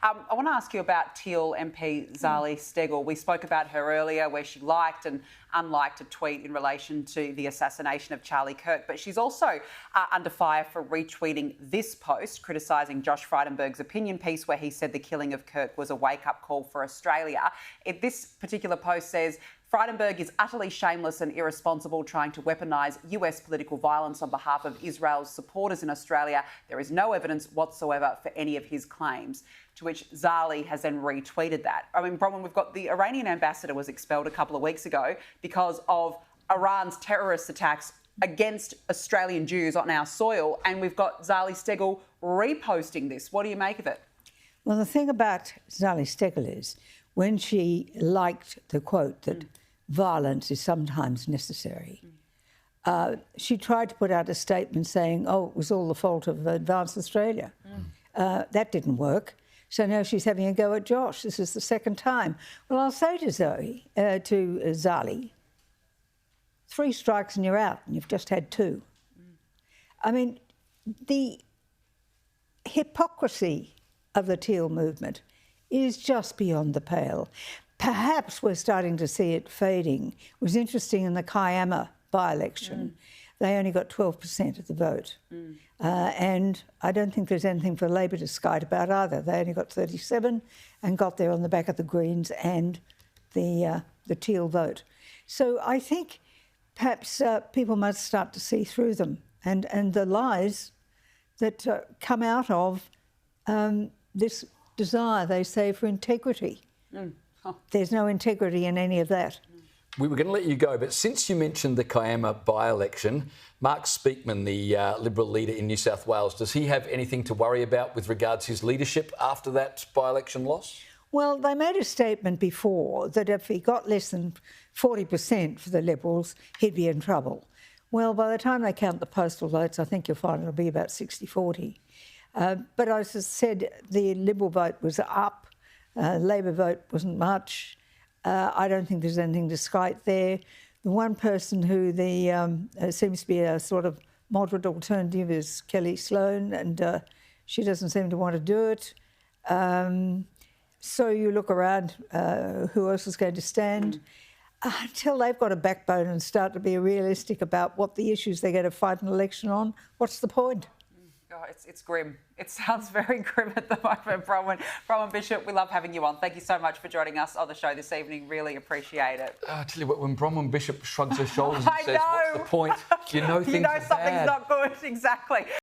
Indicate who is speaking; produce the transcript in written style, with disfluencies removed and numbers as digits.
Speaker 1: I want to ask you about Teal MP Zali Steggall. We spoke about her earlier, where she liked and unliked a tweet in relation to the assassination of Charlie Kirk, but she's also under fire for retweeting this post criticising Josh Frydenberg's opinion piece where he said the killing of Kirk was a wake-up call for Australia. This particular post says, Frydenberg is utterly shameless and irresponsible, trying to weaponise US political violence on behalf of Israel's supporters in Australia. There is no evidence whatsoever for any of his claims. To which Zali has then retweeted that. I mean, Bronwyn, we've got the Iranian ambassador was expelled a couple of weeks ago because of Iran's terrorist attacks against Australian Jews on our soil, and we've got Zali Steggall reposting this. What do you make of it?
Speaker 2: Well, the thing about Zali Steggall is when she liked the quote that violence is sometimes necessary, she tried to put out a statement saying, oh, it was all the fault of Advance Australia. That didn't work. So now she's having a go at Josh. This is the second time. Well, I'll say to Zali, 3 strikes and you're out, and you've just had 2. I mean, the hypocrisy of the Teal movement is just beyond the pale. Perhaps we're starting to see it fading. It was interesting in the Kiama by-election. They only got 12% of the vote. And I don't think there's anything for Labor to skite about either. They only got 37 and got there on the back of the Greens and the Teal vote. So I think perhaps people must start to see through them and the lies that come out of this desire, they say, for integrity. There's no integrity in any of that.
Speaker 3: We were going to let you go, but since you mentioned the Kiama by-election, Mark Speakman, the Liberal leader in New South Wales, does he have anything to worry about with regards to his leadership after that by-election loss?
Speaker 2: Well, they made a statement before that if he got less than 40% for the Liberals, he'd be in trouble. Well, by the time they count the postal votes, I think you'll find it'll be about 60-40. But as I said, the Liberal vote was up. Labor vote wasn't much. I don't think there's anything to skite there. The one person who seems to be a sort of moderate alternative is Kelly Sloan, and she doesn't seem to want to do it. So you look around, who else is going to stand? Until they've got a backbone and start to be realistic about what the issues they're going to fight an election on, what's the point?
Speaker 1: Oh, it's grim. It sounds very grim at the moment, Bronwyn. Bronwyn Bishop, we love having you on. Thank you so much for joining us on the show this evening. Really appreciate it.
Speaker 3: I tell you what, when Bronwyn Bishop shrugs her shoulders and says, what's the point? You know things are bad.
Speaker 1: Something's not good. Exactly.